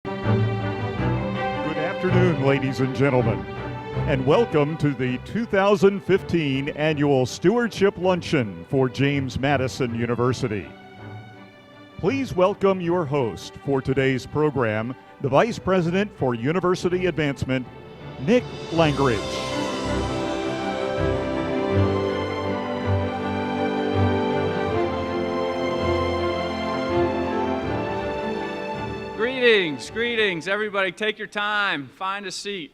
Good afternoon, ladies and gentlemen, and welcome to the 2015 Annual Stewardship Luncheon for James Madison University. Please welcome your host for today's program, the Vice President for University Advancement, Nick Langridge. Greetings, everybody. Take your time. Find a seat.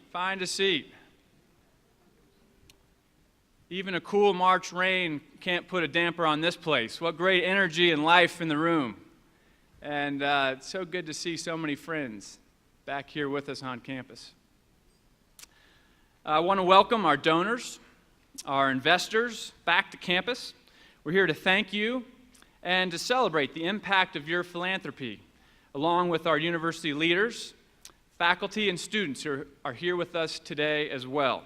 Even a cool March rain can't put a damper on this place. What great energy and life in the room. And it's so good to see so many friends back here with us on campus. I want to welcome our donors, our investors back to campus. We're here to thank you and to celebrate the impact of your philanthropy, along with our university leaders, faculty, and students who are here with us today as well.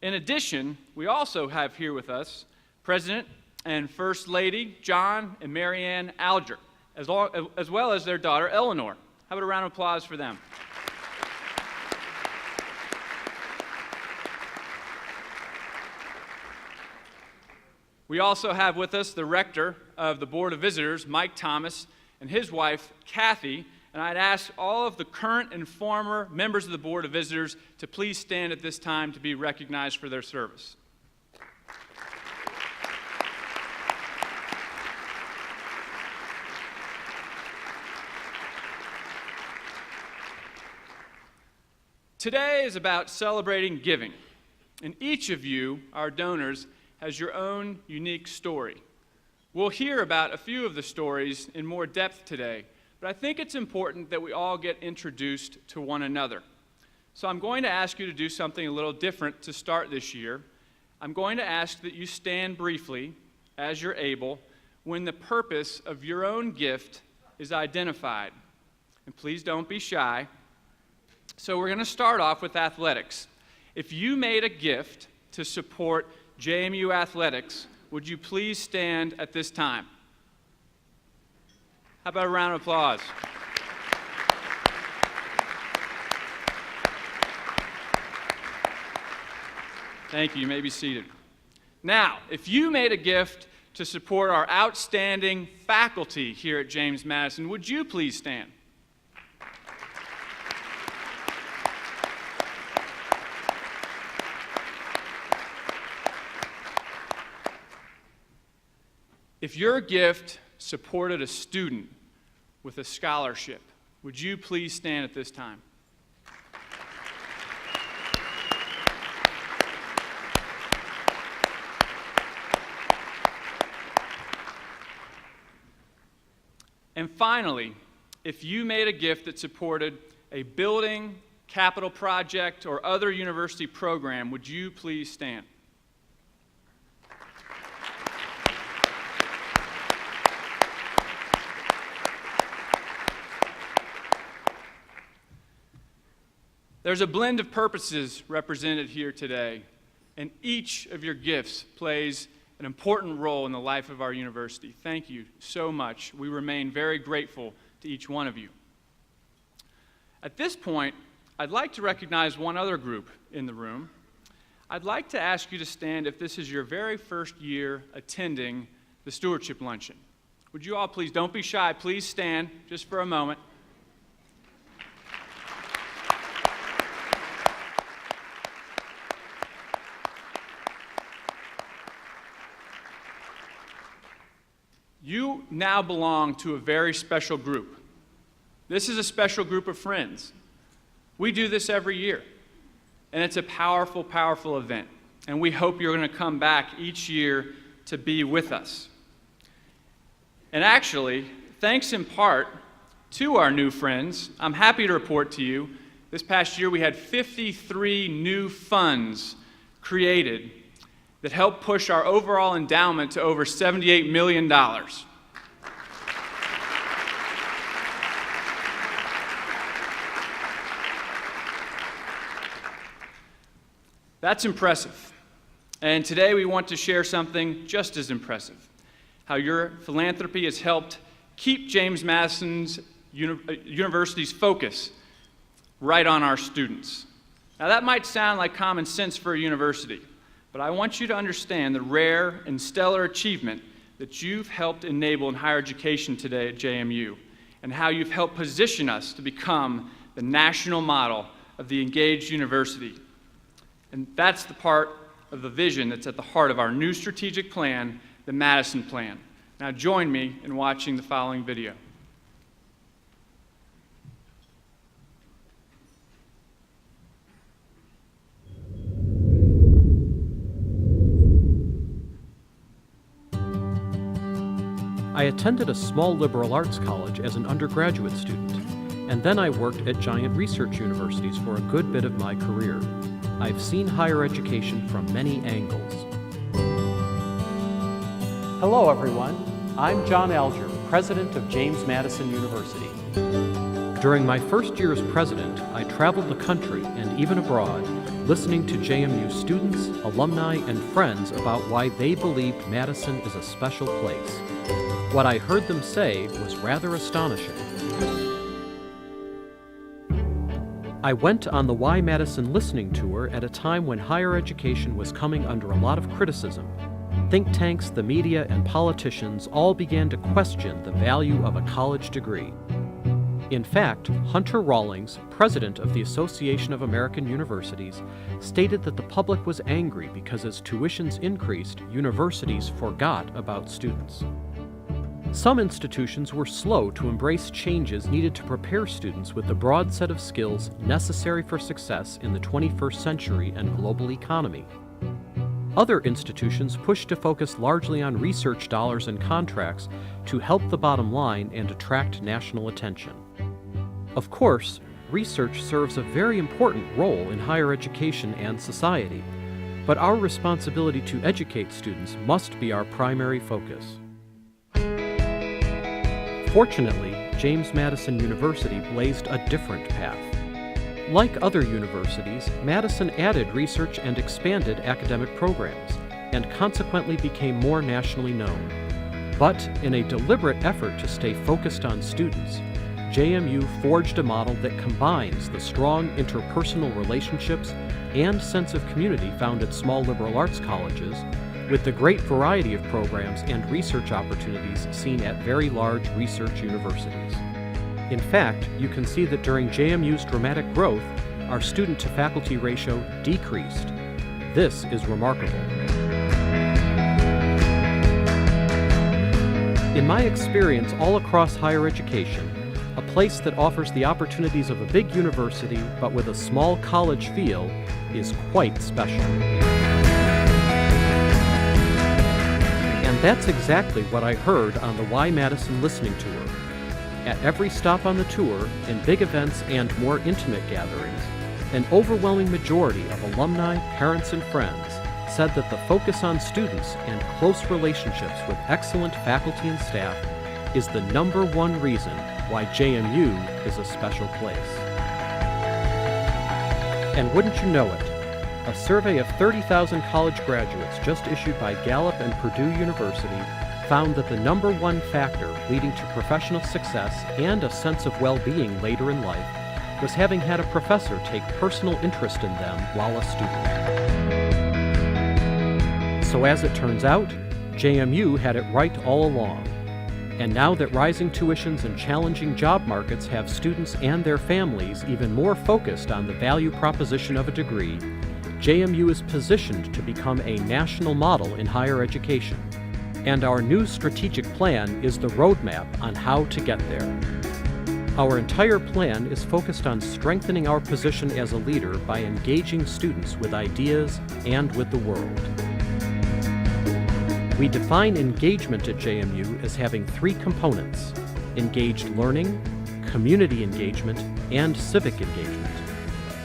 In addition, we also have here with us President and First Lady John and Marianne Alger, as well as their daughter Eleanor. How about a round of applause for them? We also have with us the Rector of the Board of Visitors, Mike Thomas, and his wife, Kathy, and I'd ask all of the current and former members of the Board of Visitors to please stand at this time to be recognized for their service. Today is about celebrating giving, and each of you, our donors, has your own unique story. We'll hear about a few of the stories in more depth today, but I think it's important that we all get introduced to one another. So I'm going to ask you to do something a little different to start this year. I'm going to ask that you stand briefly, as you're able, when the purpose of your own gift is identified. And please don't be shy. So we're going to start off with athletics. If you made a gift to support JMU athletics, would you please stand at this time? How about a round of applause? Thank you. You may be seated. Now, if you made a gift to support our outstanding faculty here at James Madison, would you please stand? If your gift supported a student with a scholarship, would you please stand at this time? And finally, if you made a gift that supported a building, capital project, or other university program, would you please stand? There's a blend of purposes represented here today, and each of your gifts plays an important role in the life of our university. Thank you so much. We remain very grateful to each one of you. At this point, I'd like to recognize one other group in the room. I'd like to ask you to stand if this is your very first year attending the Stewardship Luncheon. Would you all please, don't be shy, please stand just for a moment. You now belong to a very special group. This is a special group of friends. We do this every year, and it's a powerful, powerful event, and we hope you're going to come back each year to be with us. And actually, thanks in part to our new friends, I'm happy to report to you, this past year we had 53 new funds created that helped push our overall endowment to over $78 million. That's impressive. And today we want to share something just as impressive, how your philanthropy has helped keep James Madison's university's focus right on our students. Now that might sound like common sense for a university, but I want you to understand the rare and stellar achievement that you've helped enable in higher education today at JMU, and how you've helped position us to become the national model of the engaged university. And that's the part of the vision that's at the heart of our new strategic plan, the Madison Plan. Now join me in watching the following video. I attended a small liberal arts college as an undergraduate student, and then I worked at giant research universities for a good bit of my career. I've seen higher education from many angles. Hello everyone, I'm John Alger, president of James Madison University. During my first year as president, I traveled the country and even abroad, listening to JMU students, alumni, and friends about why they believed Madison is a special place. What I heard them say was rather astonishing. I went on the Why Madison listening tour at a time when higher education was coming under a lot of criticism. Think tanks, the media, and politicians all began to question the value of a college degree. In fact, Hunter Rawlings, president of the Association of American Universities, stated that the public was angry because as tuitions increased, universities forgot about students. Some institutions were slow to embrace changes needed to prepare students with the broad set of skills necessary for success in the 21st century and global economy. Other institutions pushed to focus largely on research dollars and contracts to help the bottom line and attract national attention. Of course, research serves a very important role in higher education and society, but our responsibility to educate students must be our primary focus. Fortunately, James Madison University blazed a different path. Like other universities, Madison added research and expanded academic programs, and consequently became more nationally known. But in a deliberate effort to stay focused on students, JMU forged a model that combines the strong interpersonal relationships and sense of community found at small liberal arts colleges with the great variety of programs and research opportunities seen at very large research universities. In fact, you can see that during JMU's dramatic growth, our student-to-faculty ratio decreased. This is remarkable. In my experience all across higher education, a place that offers the opportunities of a big university but with a small college feel is quite special. And that's exactly what I heard on the Why Madison listening tour. At every stop on the tour, in big events and more intimate gatherings, an overwhelming majority of alumni, parents, and friends said that the focus on students and close relationships with excellent faculty and staff is the #1 reason why JMU is a special place. And wouldn't you know it, a survey of 30,000 college graduates just issued by Gallup and Purdue University found that the #1 factor leading to professional success and a sense of well-being later in life was having had a professor take personal interest in them while a student. So as it turns out, JMU had it right all along. And now that rising tuitions and challenging job markets have students and their families even more focused on the value proposition of a degree, JMU is positioned to become a national model in higher education. And our new strategic plan is the roadmap on how to get there. Our entire plan is focused on strengthening our position as a leader by engaging students with ideas and with the world. We define engagement at JMU as having 3 components: engaged learning, community engagement, and civic engagement.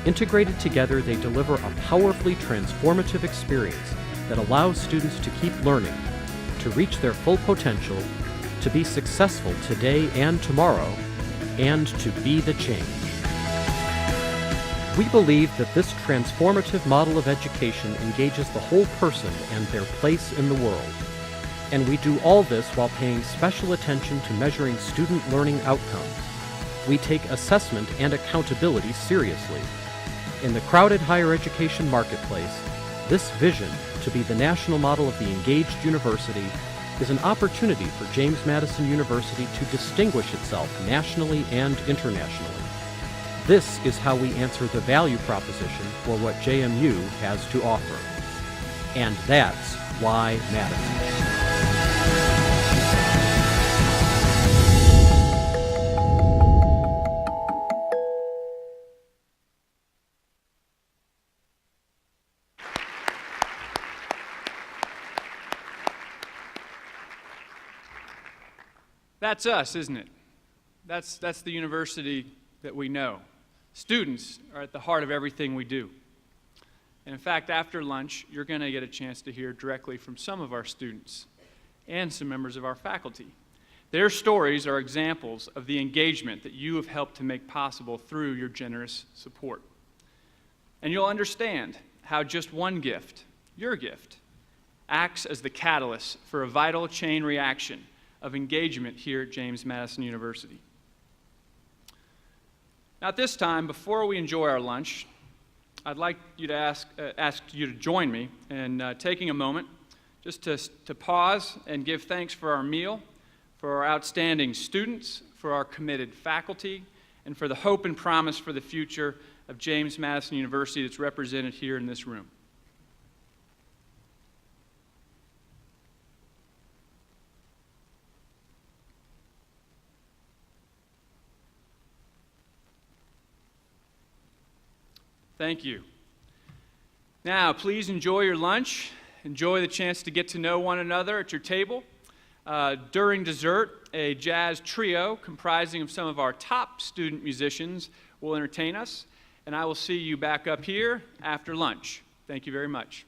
Integrated together, they deliver a powerfully transformative experience that allows students to keep learning, to reach their full potential, to be successful today and tomorrow, and to be the change. We believe that this transformative model of education engages the whole person and their place in the world. And we do all this while paying special attention to measuring student learning outcomes, We take assessment and accountability seriously. In the crowded higher education marketplace, this vision to be the national model of the engaged university is an opportunity for James Madison University to distinguish itself nationally and internationally. This is how we answer the value proposition for what JMU has to offer. And that's why Madison. That's us, isn't it? That's the university that we know. Students are at the heart of everything we do. And in fact, after lunch, you're going to get a chance to hear directly from some of our students and some members of our faculty. Their stories are examples of the engagement that you have helped to make possible through your generous support. And you'll understand how just one gift, your gift, acts as the catalyst for a vital chain reaction of engagement here at James Madison University. Now, at this time, before we enjoy our lunch, I'd like you to ask you to join me in taking a moment just to pause and give thanks for our meal, for our outstanding students, for our committed faculty, and for the hope and promise for the future of James Madison University that's represented here in this room. Thank you. Now, please enjoy your lunch. Enjoy the chance to get to know one another at your table. During dessert, a jazz trio comprising of some of our top student musicians will entertain us, and I will see you back up here after lunch. Thank you very much.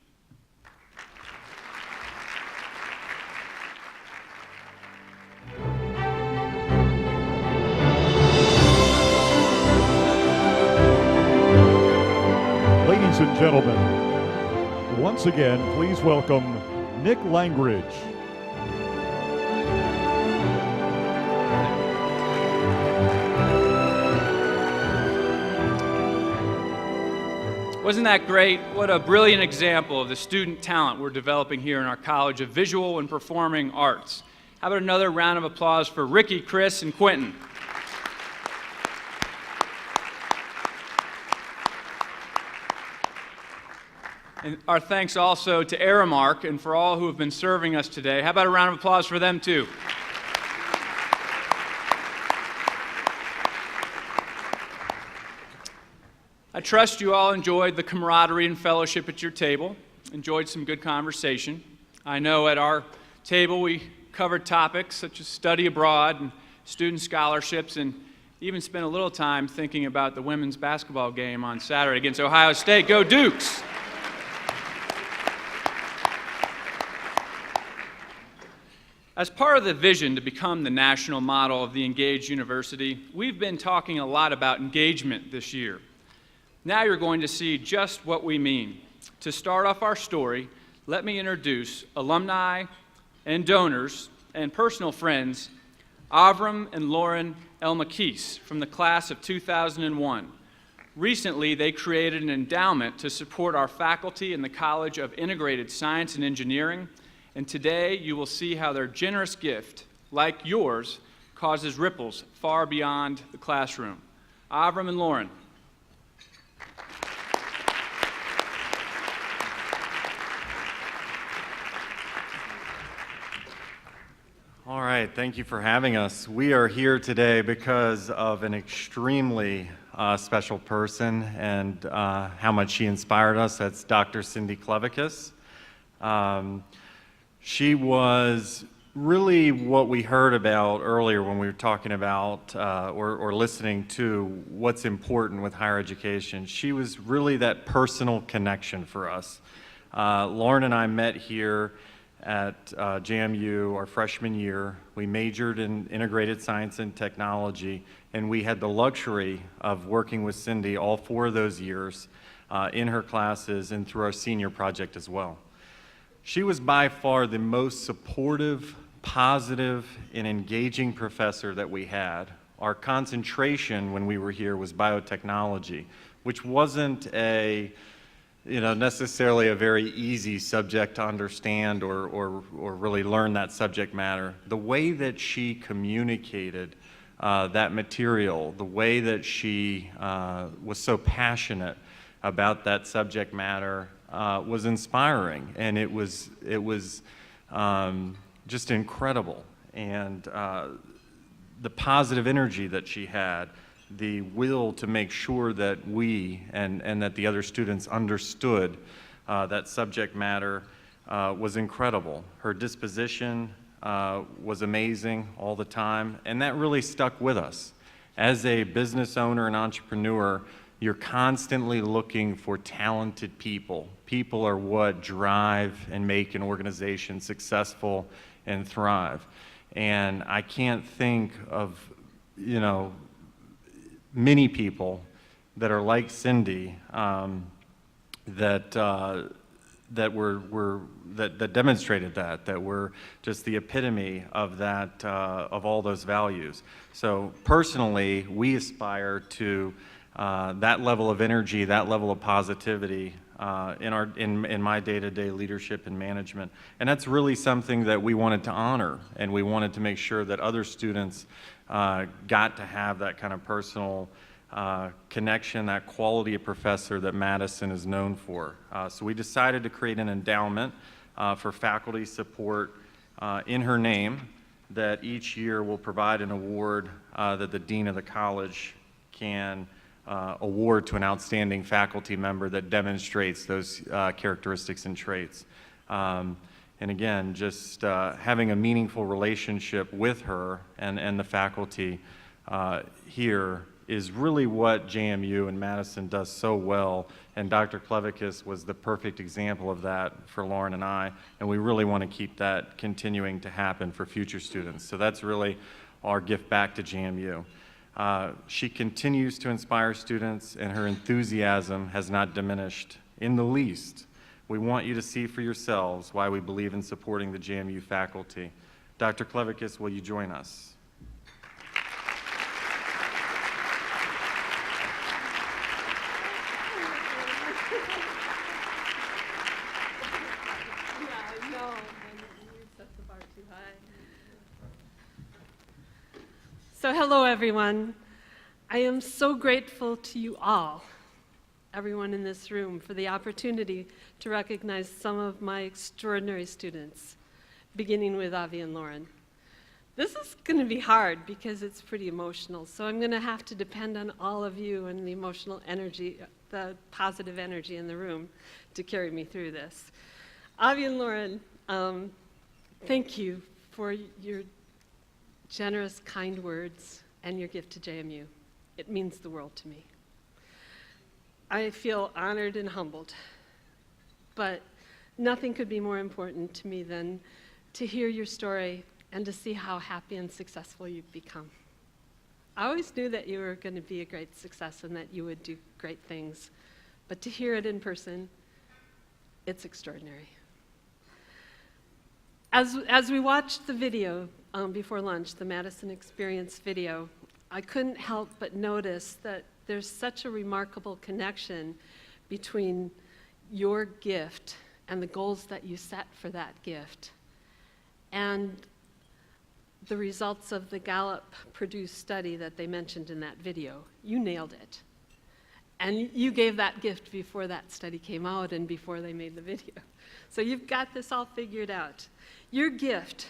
Ladies and gentlemen, once again, please welcome Nick Langridge. Wasn't that great? What a brilliant example of the student talent we're developing here in our College of Visual and Performing Arts. How about another round of applause for Ricky, Chris, and Quentin? And our thanks also to Aramark and for all who have been serving us today. How about a round of applause for them too? I trust you all enjoyed the camaraderie and fellowship at your table, enjoyed some good conversation. I know at our table we covered topics such as study abroad and student scholarships, and even spent a little time thinking about the women's basketball game on Saturday against Ohio State. Go Dukes! As part of the vision to become the national model of the engaged university, we've been talking a lot about engagement this year. Now you're going to see just what we mean. To start off our story, let me introduce alumni and donors and personal friends, Avram and Lauren Elmakis from the class of 2001. Recently, they created an endowment to support our faculty in the College of Integrated Science and Engineering, and today you will see how their generous gift, like yours, causes ripples far beyond the classroom. Avram and Lauren. All right, thank you for having us. We are here today because of an extremely special person and how much she inspired us. That's Dr. Cindy Clevicus. She was really what we heard about earlier when we were talking about or listening to what's important with higher education. She was really that personal connection for us. Lauren and I met here at JMU our freshman year. We majored in integrated science and technology, and we had the luxury of working with Cindy all 4 of those years in her classes and through our senior project as well. She was by far the most supportive, positive, and engaging professor that we had. Our concentration when we were here was biotechnology, which wasn't necessarily a very easy subject to understand or really learn that subject matter. The way that she communicated that material, the way that she was so passionate about that subject matter was inspiring, and it was just incredible. And the positive energy that she had, the will to make sure that we and that the other students understood that subject matter was incredible. Her disposition was amazing all the time, and that really stuck with us. As a business owner and entrepreneur, you're constantly looking for talented people. People are what drive and make an organization successful and thrive. And I can't think of, many people that are like Cindy that demonstrated that were just the epitome of that of all those values. So personally, we aspire to that level of energy, that level of positivity in my day-to-day leadership and management. And that's really something that we wanted to honor, and we wanted to make sure that other students got to have that kind of personal connection, that quality of professor that Madison is known for. So we decided to create an endowment for faculty support in her name that each year will provide an award that the dean of the college can award to an outstanding faculty member that demonstrates those characteristics and traits. And again, just having a meaningful relationship with her and the faculty here is really what JMU and Madison does so well, and Dr. Clevikis was the perfect example of that for Lauren and I, and we really want to keep that continuing to happen for future students. So that's really our gift back to JMU. She continues to inspire students, and her enthusiasm has not diminished in the least. We want you to see for yourselves why we believe in supporting the JMU faculty. Dr. Clevikis, will you join us? So hello, everyone. I am so grateful to you all, everyone in this room, for the opportunity to recognize some of my extraordinary students, beginning with Avi and Lauren. This is going to be hard because it's pretty emotional, so I'm going to have to depend on all of you and the emotional energy, the positive energy in the room to carry me through this. Avi and Lauren, thank you for your generous, kind words and your gift to JMU. It means the world to me. I feel honored and humbled, but nothing could be more important to me than to hear your story and to see how happy and successful you've become. I always knew that you were going to be a great success and that you would do great things, but to hear it in person, it's extraordinary. As we watched the video before lunch, the Madison Experience video, I couldn't help but notice that there's such a remarkable connection between your gift and the goals that you set for that gift and the results of the Gallup-produced study that they mentioned in that video. You nailed it. And you gave that gift before that study came out and before they made the video. So you've got this all figured out. Your gift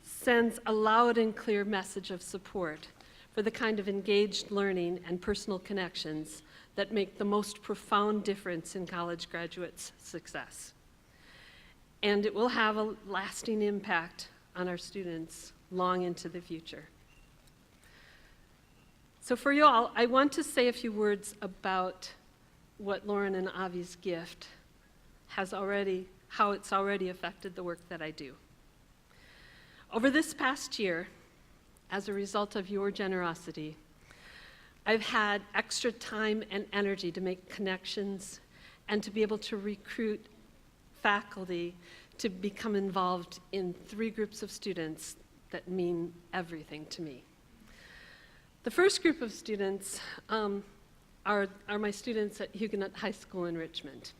sends a loud and clear message of support for the kind of engaged learning and personal connections that make the most profound difference in college graduates' success. And it will have a lasting impact on our students long into the future. So for you all, I want to say a few words about what Lauren and Avi's gift how it's already affected the work that I do. Over this past year, as a result of your generosity, I've had extra time and energy to make connections and to be able to recruit faculty to become involved in 3 groups of students that mean everything to me. The first group of students are my students at Huguenot High School in Richmond.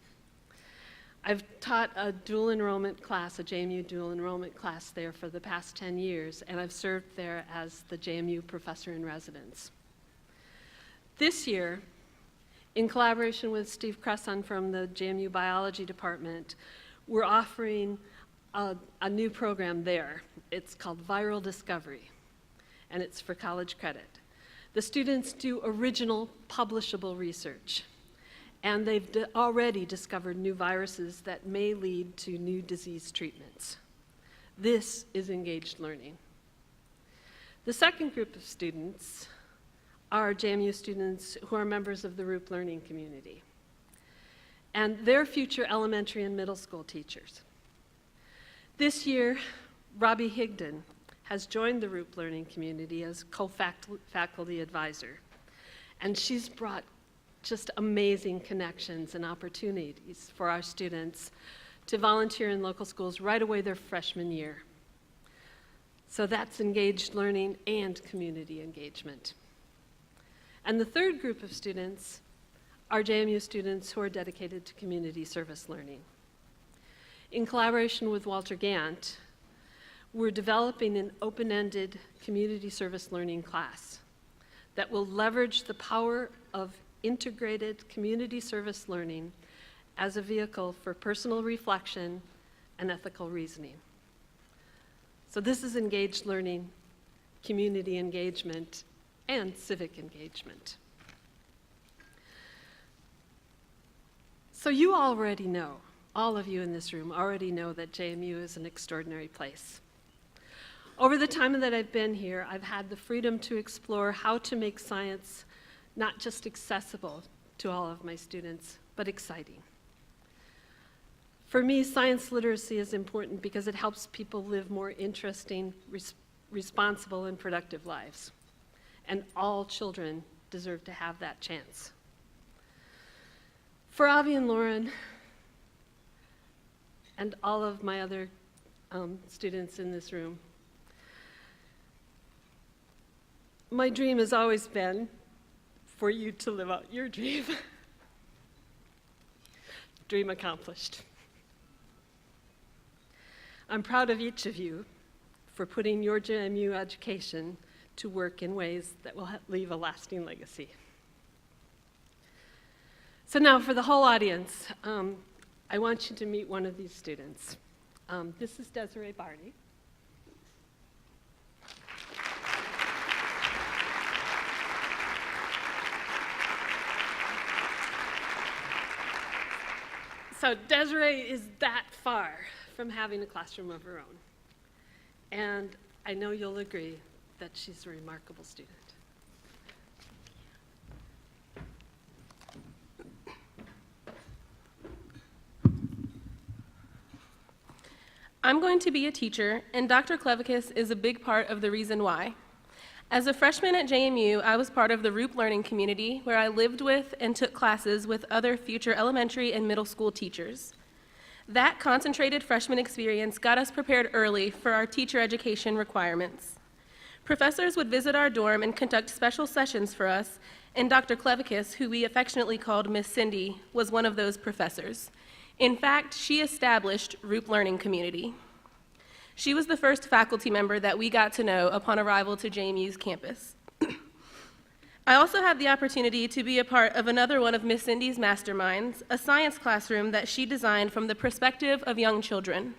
I've taught a dual enrollment class, a JMU dual enrollment class there for the past 10 years, and I've served there as the JMU professor in residence. This year, in collaboration with Steve Cresson from the JMU biology department, we're offering a new program there. It's called Viral Discovery, and it's for college credit. The students do original publishable research, and they've already discovered new viruses that may lead to new disease treatments. This is engaged learning. The second group of students are JMU students who are members of the ROOP learning community, and they're future elementary and middle school teachers. This year, Robbie Higdon has joined the ROOP learning community as co-faculty advisor, and she's brought just amazing connections and opportunities for our students to volunteer in local schools right away their freshman year. So that's engaged learning and community engagement. And the third group of students are JMU students who are dedicated to community service learning. In collaboration with Walter Gant, we're developing an open-ended community service learning class that will leverage the power of integrated community service learning as a vehicle for personal reflection and ethical reasoning. So this is engaged learning, community engagement, and civic engagement. So you already know, all of you in this room already know that JMU is an extraordinary place. Over the time that I've been here, I've had the freedom to explore how to make science not just accessible to all of my students, but exciting. For me, science literacy is important because it helps people live more interesting, responsible, and productive lives. And all children deserve to have that chance. For Avi and Lauren, and all of my other students in this room, my dream has always been for you to live out your dream. Dream accomplished. I'm proud of each of you for putting your JMU education to work in ways that will leave a lasting legacy. So now for the whole audience, I want you to meet one of these students. This is Desiree Barney. So Desiree is that far from having a classroom of her own. And I know you'll agree that she's a remarkable student. I'm going to be a teacher, and Dr. Clevikis is a big part of the reason why. As a freshman at JMU, I was part of the ROOP learning community, where I lived with and took classes with other future elementary and middle school teachers. That concentrated freshman experience got us prepared early for our teacher education requirements. Professors would visit our dorm and conduct special sessions for us, and Dr. Clevikis, who we affectionately called Miss Cindy, was one of those professors. In fact, she established ROOP learning community. She was the first faculty member that we got to know upon arrival to JMU's campus. I also had the opportunity to be a part of another one of Miss Cindy's masterminds, a science classroom that she designed from the perspective of young children.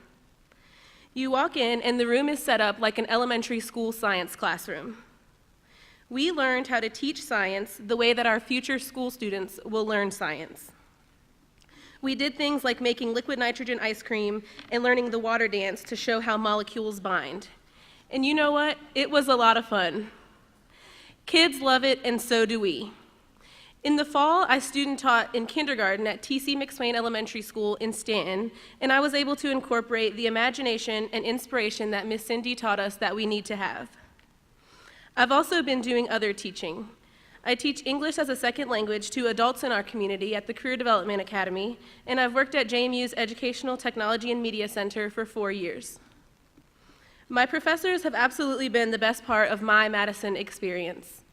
You walk in and the room is set up like an elementary school science classroom. We learned how to teach science the way that our future school students will learn science. We did things like making liquid nitrogen ice cream and learning the water dance to show how molecules bind. And you know what? It was a lot of fun. Kids love it, and so do we. In the fall, I student taught in kindergarten at T.C. McSwain Elementary School in Stanton, and I was able to incorporate the imagination and inspiration that Miss Cindy taught us that we need to have. I've also been doing other teaching. I teach English as a second language to adults in our community at the Career Development Academy, and I've worked at JMU's Educational Technology and Media Center for 4 years. My professors have absolutely been the best part of my Madison experience.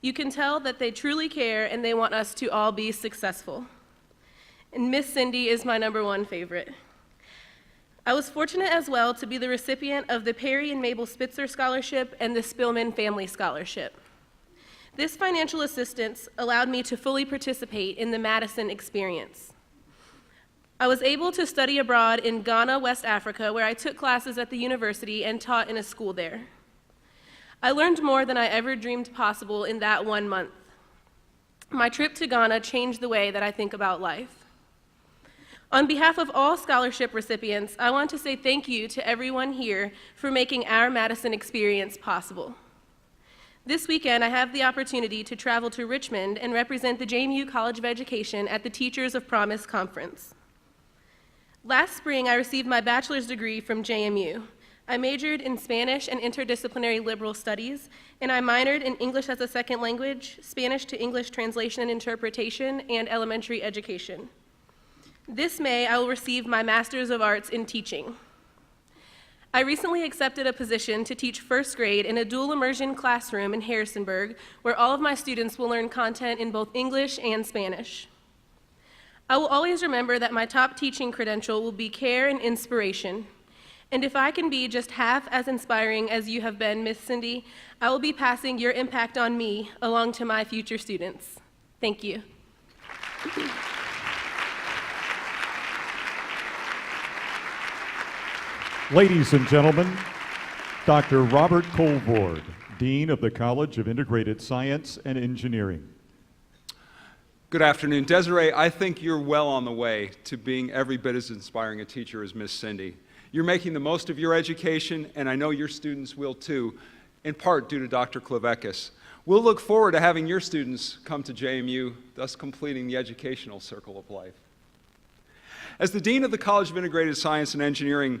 You can tell that they truly care and they want us to all be successful. And Miss Cindy is my #1 favorite. I was fortunate as well to be the recipient of the Perry and Mabel Spitzer Scholarship and the Spillman Family Scholarship. This financial assistance allowed me to fully participate in the Madison experience. I was able to study abroad in Ghana, West Africa, where I took classes at the university and taught in a school there. I learned more than I ever dreamed possible in that 1 month. My trip to Ghana changed the way that I think about life. On behalf of all scholarship recipients, I want to say thank you to everyone here for making our Madison experience possible. This weekend, I have the opportunity to travel to Richmond and represent the JMU College of Education at the Teachers of Promise Conference. Last spring, I received my bachelor's degree from JMU. I majored in Spanish and interdisciplinary liberal studies, and I minored in English as a second language, Spanish to English translation and interpretation, and elementary education. This May, I will receive my Master's of Arts in Teaching. I recently accepted a position to teach first grade in a dual immersion classroom in Harrisonburg, where all of my students will learn content in both English and Spanish. I will always remember that my top teaching credential will be care and inspiration. And if I can be just half as inspiring as you have been, Miss Cindy, I will be passing your impact on me along to my future students. Thank you. Ladies and gentlemen, Dr. Robert Colvord, Dean of the College of Integrated Science and Engineering. Good afternoon. Desiree, I think you're well on the way to being every bit as inspiring a teacher as Miss Cindy. You're making the most of your education, and I know your students will too, in part due to Dr. Klevekis. We'll look forward to having your students come to JMU, thus completing the educational circle of life. As the Dean of the College of Integrated Science and Engineering,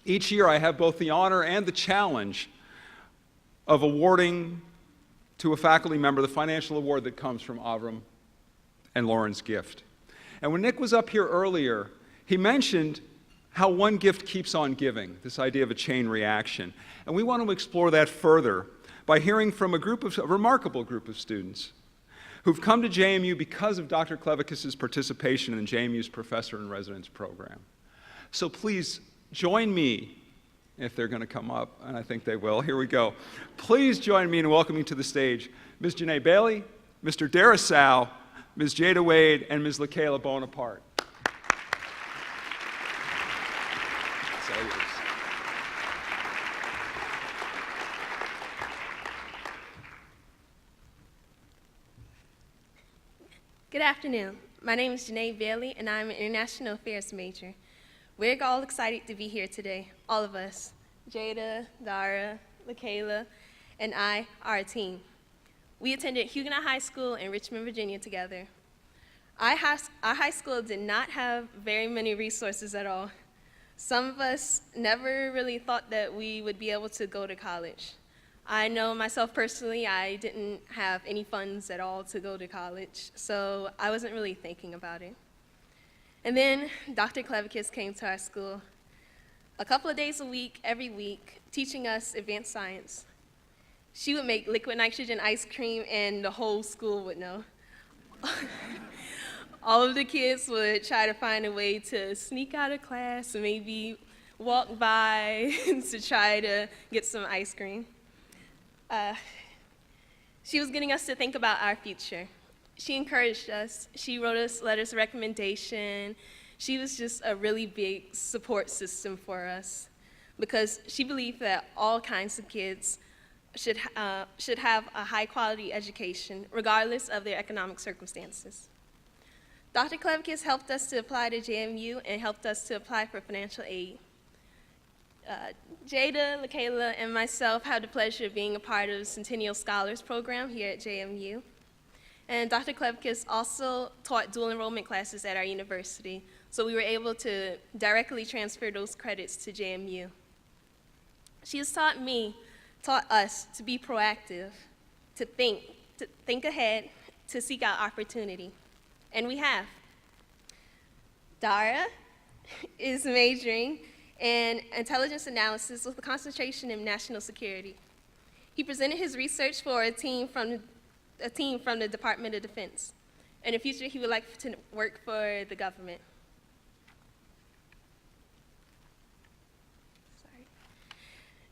each year I have both the honor and the challenge of awarding to a faculty member the financial award that comes from Avram and Lauren's gift. And when Nick was up here earlier, he mentioned how one gift keeps on giving, this idea of a chain reaction. And we want to explore that further by hearing from a remarkable group of students who've come to JMU because of Dr. Klevekis' participation in JMU's Professor in Residence program. So please join me, if they're going to come up, and I think they will. Here we go. Please join me in welcoming to the stage Ms. Janae Bailey, Mr. Darasau, Ms. Jada Wade, and Ms. LaKayla Bonaparte. Good afternoon. My name is Janae Bailey, and I'm an International Affairs major. We're all excited to be here today, all of us. Jada, Dara, LaKayla, and I are a team. We attended Huguenot High School in Richmond, Virginia together. Our high school did not have very many resources at all. Some of us never really thought that we would be able to go to college. I know myself personally, I didn't have any funds at all to go to college, so I wasn't really thinking about it. And then Dr. Klevekis came to our school a couple of days a week, every week, teaching us advanced science. She would make liquid nitrogen ice cream, and the whole school would know. All of the kids would try to find a way to sneak out of class and maybe walk by to try to get some ice cream. She was getting us to think about our future. She encouraged us. She wrote us letters of recommendation. She was just a really big support system for us because she believed that all kinds of kids should have a high-quality education regardless of their economic circumstances. Dr. Klevekis helped us to apply to JMU and helped us to apply for financial aid. Jada, LaKayla, and myself had the pleasure of being a part of the Centennial Scholars Program here at JMU. And Dr. Klevekis also taught dual enrollment classes at our university, so we were able to directly transfer those credits to JMU. She has taught us to be proactive, to think ahead, to seek out opportunity, and we have. Dara is majoring in intelligence analysis with a concentration in national security. He presented his research for a team from a team from the Department of Defense. In the future, he would like to work for the government.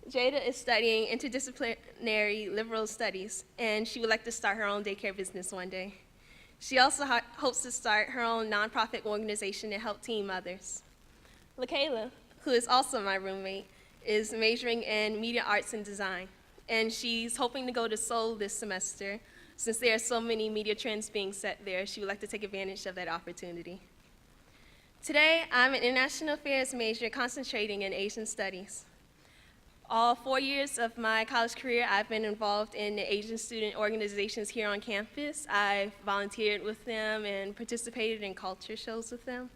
Jada is studying interdisciplinary liberal studies, and she would like to start her own daycare business one day. She also hopes to start her own nonprofit organization and help teen mothers. LaKayla, who is also my roommate, is majoring in media arts and design, and she's hoping to go to Seoul this semester. Since there are so many media trends being set there, she would like to take advantage of that opportunity. Today, I'm an international affairs major concentrating in Asian studies. All 4 years of my college career, I've been involved in the Asian student organizations here on campus. I've volunteered with them and participated in culture shows with them.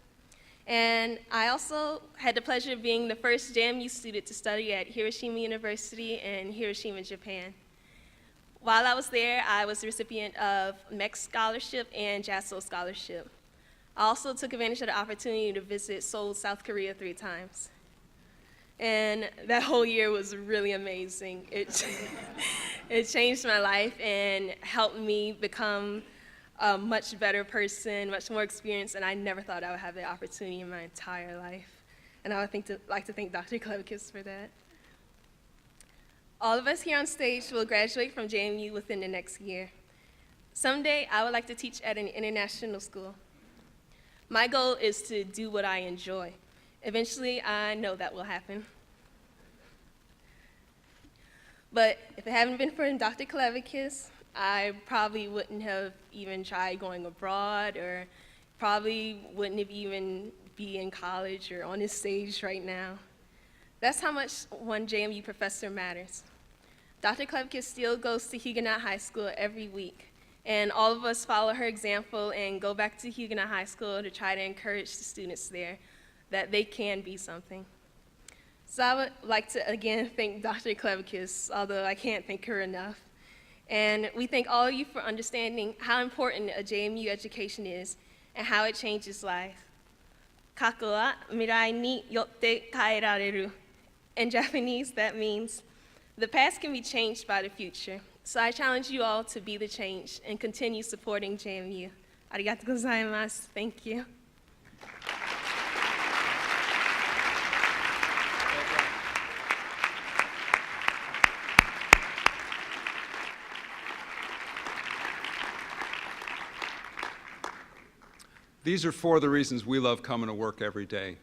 And I also had the pleasure of being the first JMU student to study at Hiroshima University in Hiroshima, Japan. While I was there, I was the recipient of MEX Scholarship and JASO Scholarship. I also took advantage of the opportunity to visit Seoul, South Korea 3 times. And that whole year was really amazing. It changed my life and helped me become a much better person, much more experienced, and I never thought I would have the opportunity in my entire life. And I would like to thank Dr. Clevicus for that. All of us here on stage will graduate from JMU within the next year. Someday, I would like to teach at an international school. My goal is to do what I enjoy. Eventually, I know that will happen. But if it hadn't been for Dr. Clevicus, I probably wouldn't have even tried going abroad, or probably wouldn't have even be in college or on this stage right now. That's how much one JMU professor matters. Dr. Clevicus still goes to Huguenot High School every week, and all of us follow her example and go back to Huguenot High School to try to encourage the students there that they can be something. So I would like to again thank Dr. Clevicus, although I can't thank her enough. And we thank all of you for understanding how important a JMU education is and how it changes life. Kaku wa mirai ni yotte kaerareru. In Japanese, that means the past can be changed by the future. So I challenge you all to be the change and continue supporting JMU. Arigatou gozaimasu. Thank you. These are 4 of the reasons we love coming to work every day.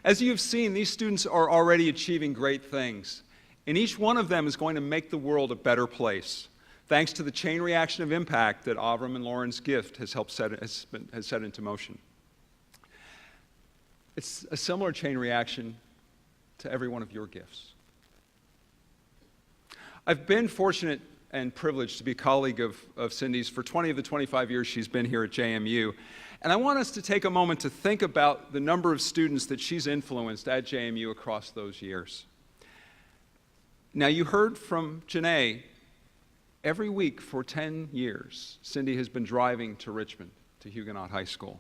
As you've seen, these students are already achieving great things, and each one of them is going to make the world a better place, thanks to the chain reaction of impact that Avram and Lauren's gift has helped has set into motion. It's a similar chain reaction to every one of your gifts. I've been fortunate and privileged to be a colleague of Cindy's for 20 of the 25 years she's been here at JMU. And I want us to take a moment to think about the number of students that she's influenced at JMU across those years. Now, you heard from Janae, every week for 10 years, Cindy has been driving to Richmond, to Huguenot High School.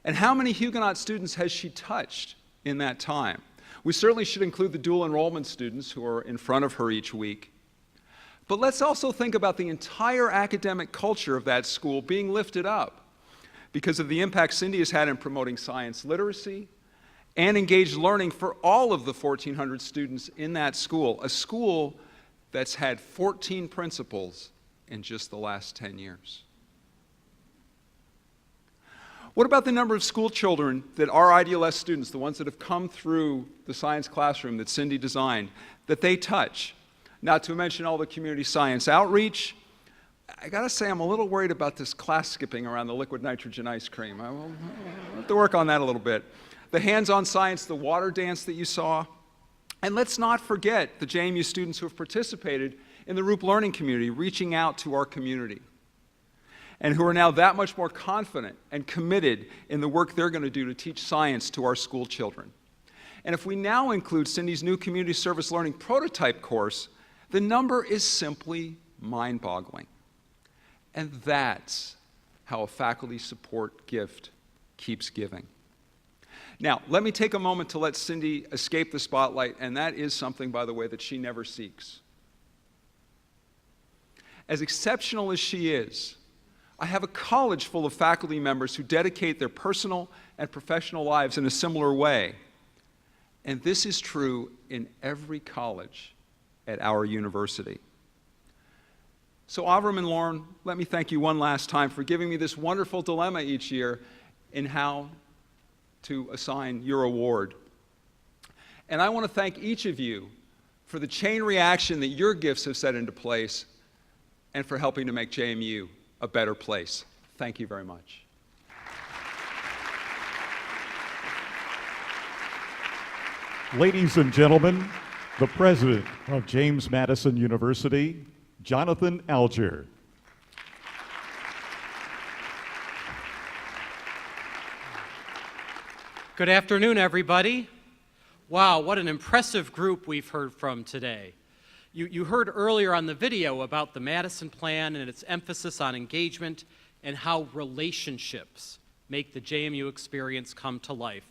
And how many Huguenot students has she touched in that time? We certainly should include the dual enrollment students who are in front of her each week. But let's also think about the entire academic culture of that school being lifted up because of the impact Cindy has had in promoting science literacy and engaged learning for all of the 1,400 students in that school, a school that's had 14 principals in just the last 10 years. What about the number of school children that are IDLS students, the ones that have come through the science classroom that Cindy designed, that they touch? Not to mention all the community science outreach. I gotta say, I'm a little worried about this class skipping around the liquid nitrogen ice cream. I'll have to work on that a little bit. The hands-on science, the water dance that you saw. And let's not forget the JMU students who have participated in the ROOP learning community, reaching out to our community, and who are now that much more confident and committed in the work they're gonna do to teach science to our school children. And if we now include Cindy's new community service learning prototype course, the number is simply mind-boggling. And that's how a faculty support gift keeps giving. Now, let me take a moment to let Cindy escape the spotlight, and that is something, by the way, that she never seeks. As exceptional as she is, I have a college full of faculty members who dedicate their personal and professional lives in a similar way. And this is true in every college at our university. So Avram and Lauren, let me thank you one last time for giving me this wonderful dilemma each year in how to assign your award. And I want to thank each of you for the chain reaction that your gifts have set into place and for helping to make JMU a better place. Thank you very much. Ladies and gentlemen, the president of James Madison University, Jonathan Alger. Good afternoon, everybody. Wow, what an impressive group we've heard from today. You heard earlier on the video about the Madison Plan and its emphasis on engagement and how relationships make the JMU experience come to life.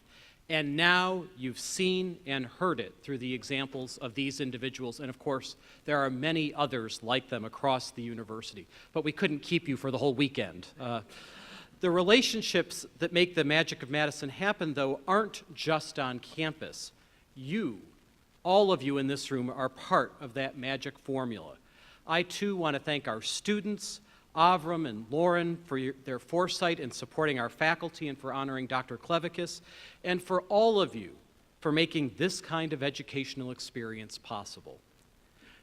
And now you've seen and heard it through the examples of these individuals, and of course, there are many others like them across the university. But we couldn't keep you for the whole weekend. The relationships that make the magic of Madison happen, though, aren't just on campus. You, all of you in this room, are part of that magic formula. I, too, want to thank our students, Avram and Lauren, for their foresight in supporting our faculty and for honoring Dr. Klevakis, and for all of you for making this kind of educational experience possible.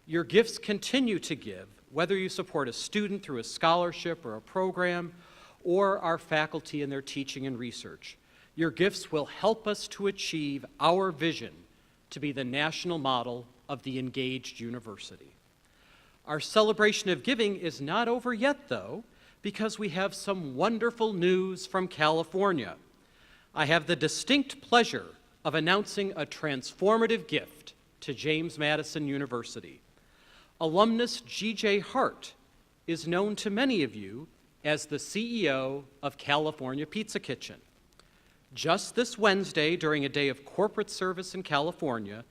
Your gifts continue to give, whether you support a student through a scholarship or a program, or our faculty in their teaching and research. Your gifts will help us to achieve our vision to be the national model of the engaged university. Our celebration of giving is not over yet, though, because we have some wonderful news from California. I have the distinct pleasure of announcing a transformative gift to James Madison University. Alumnus G.J. Hart is known to many of you as the CEO of California Pizza Kitchen. Just this Wednesday, during a day of corporate service in California,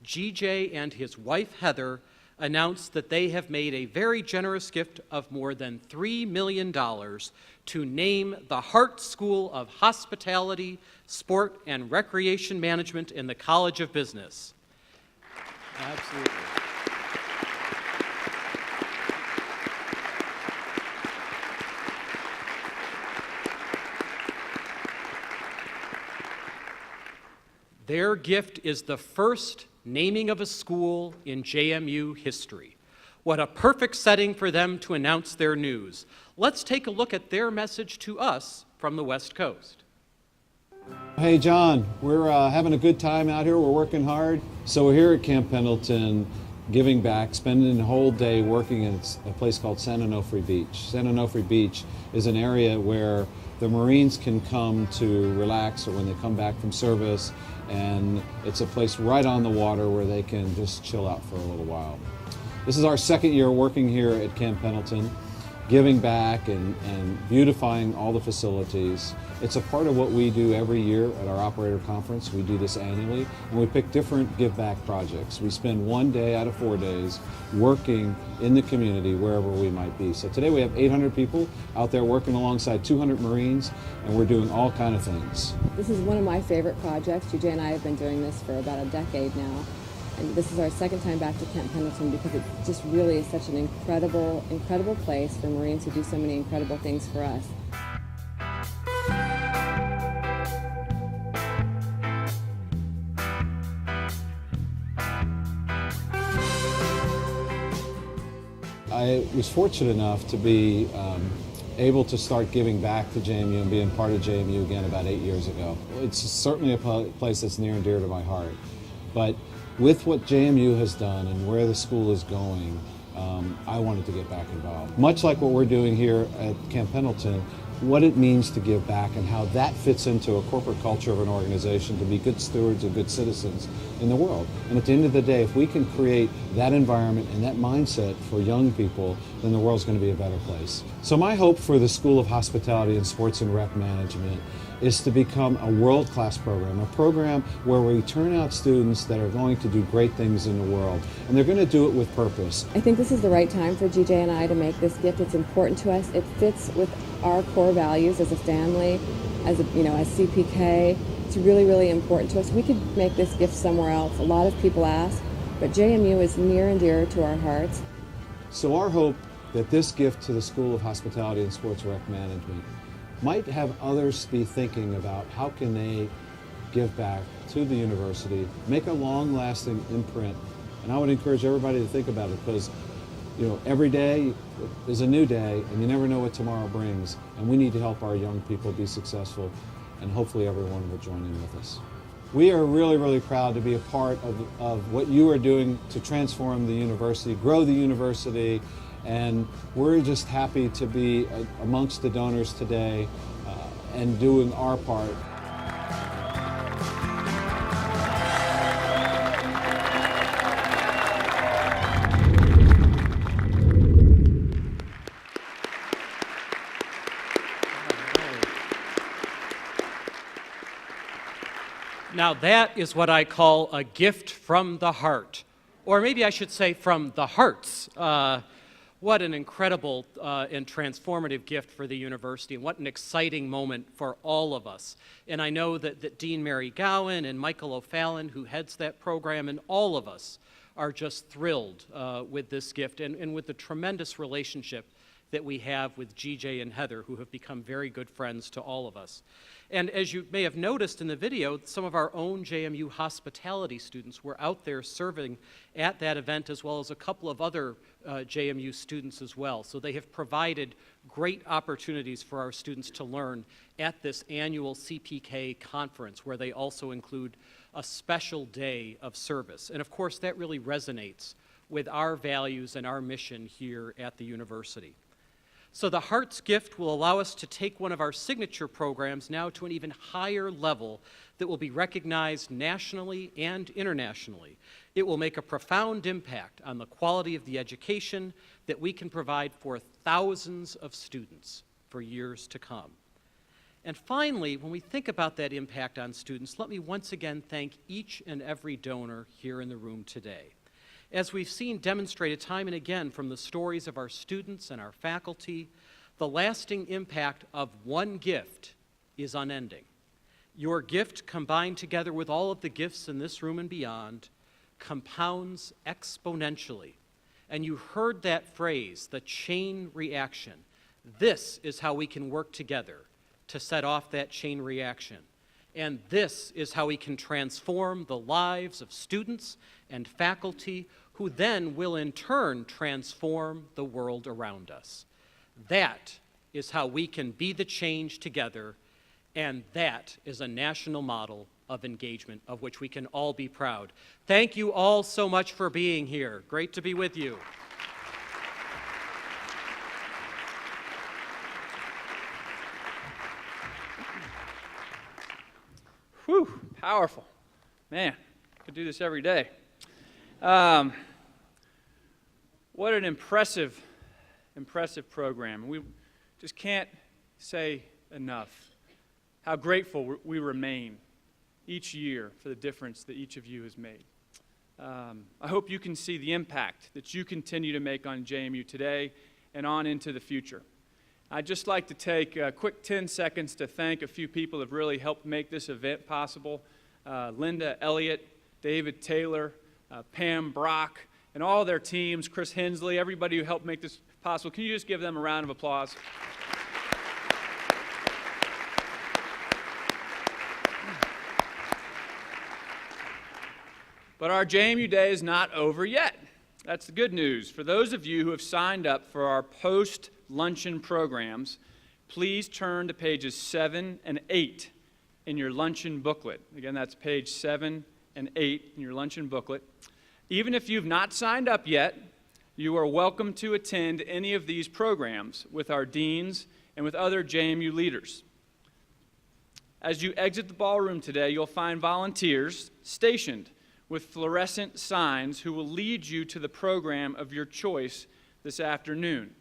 G.J. and his wife Heather announced that they have made a very generous gift of more than $3 million to name the Hart School of Hospitality, Sport, and Recreation Management in the College of Business. Absolutely. Their gift is the first naming of a school in JMU history. What a perfect setting for them to announce their news. Let's take a look at their message to us from the West Coast. Hey John, we're having a good time out here. We're working hard. So we're here at Camp Pendleton giving back, spending the whole day working in a place called San Onofre Beach. San Onofre Beach is an area where the Marines can come to relax or when they come back from service, and it's a place right on the water where they can just chill out for a little while. This is our second year working here at Camp Pendleton, giving back and beautifying all the facilities. It's a part of what we do every year at our operator conference. We do this annually, and we pick different give back projects. We spend one day out of 4 days working in the community wherever we might be. So today we have 800 people out there working alongside 200 Marines, and we're doing all kinds of things. This is one of my favorite projects. GJ and I have been doing this for about a decade now. And this is our second time back to Camp Pendleton because it just really is such an incredible, incredible place for Marines who do so many incredible things for us. I was fortunate enough to be able to start giving back to JMU and being part of JMU again about 8 years ago. It's certainly a place that's near and dear to my heart. But with what JMU has done and where the school is going, I wanted to get back involved. Much like what we're doing here at Camp Pendleton, what it means to give back and how that fits into a corporate culture of an organization to be good stewards and good citizens in the world. And at the end of the day, if we can create that environment and that mindset for young people, then the world's going to be a better place. So my hope for the School of Hospitality and Sports and Rec Management is to become a world-class program, a program where we turn out students that are going to do great things in the world, and they're going to do it with purpose. I think this is the right time for GJ and I to make this gift. It's important to us. It fits with our core values as a family, as CPK. It's really, really important to us. We could make this gift somewhere else. A lot of people ask, but JMU is near and dear to our hearts. So our hope that this gift to the School of Hospitality and Sports Rec Management might have others be thinking about how can they give back to the university, make a long-lasting imprint. And I would encourage everybody to think about it, because every day is a new day and you never know what tomorrow brings. And we need to help our young people be successful, and hopefully everyone will join in with us. We are really, really proud to be a part of what you are doing to transform the university, grow the university, and we're just happy to be amongst the donors today and doing our part. Now that is what I call a gift from the heart, or maybe I should say from the hearts. What an incredible and transformative gift for the university, and what an exciting moment for all of us. And I know that Dean Mary Gowan and Michael O'Fallon, who heads that program, and all of us are just thrilled with this gift and with the tremendous relationship that we have with GJ and Heather, who have become very good friends to all of us. And as you may have noticed in the video, some of our own JMU hospitality students were out there serving at that event, as well as a couple of other JMU students as well. So they have provided great opportunities for our students to learn at this annual CPK conference, where they also include a special day of service. And of course, that really resonates with our values and our mission here at the university. So the Hearts Gift will allow us to take one of our signature programs now to an even higher level that will be recognized nationally and internationally. It will make a profound impact on the quality of the education that we can provide for thousands of students for years to come. And finally, when we think about that impact on students, let me once again thank each and every donor here in the room today. As we've seen demonstrated time and again from the stories of our students and our faculty, the lasting impact of one gift is unending. Your gift, combined together with all of the gifts in this room and beyond, compounds exponentially. And you heard that phrase, the chain reaction. This is how we can work together to set off that chain reaction. And this is how we can transform the lives of students and faculty, who then will in turn transform the world around us. That is how we can be the change together, and that is a national model of engagement of which we can all be proud. Thank you all so much for being here. Great to be with you. Whew, powerful. Man, could do this every day. What an impressive program. We just can't say enough how grateful we remain each year for the difference that each of you has made. I hope you can see the impact that you continue to make on JMU today and on into the future. I'd just like to take a quick 10 seconds to thank a few people who have really helped make this event possible. Linda Elliott, David Taylor, Pam Brock, and all their teams, Chris Hensley, everybody who helped make this possible. Can you just give them a round of applause? But our JMU Day is not over yet. That's the good news. For those of you who have signed up for our post-luncheon programs, please turn to pages 7 and 8 in your luncheon booklet. Again, that's page 7 and 8 in your luncheon booklet. Even if you've not signed up yet, you are welcome to attend any of these programs with our deans and with other JMU leaders. As you exit the ballroom today, you'll find volunteers stationed with fluorescent signs who will lead you to the program of your choice this afternoon.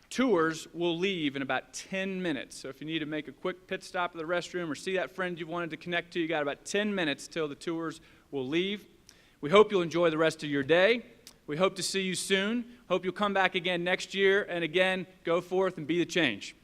Tours will leave in about 10 minutes. So if you need to make a quick pit stop at the restroom or see that friend you've wanted to connect to, you got about 10 minutes till the tours will leave. We hope you'll enjoy the rest of your day. We hope to see you soon. Hope you'll come back again next year, and again, go forth and be the change.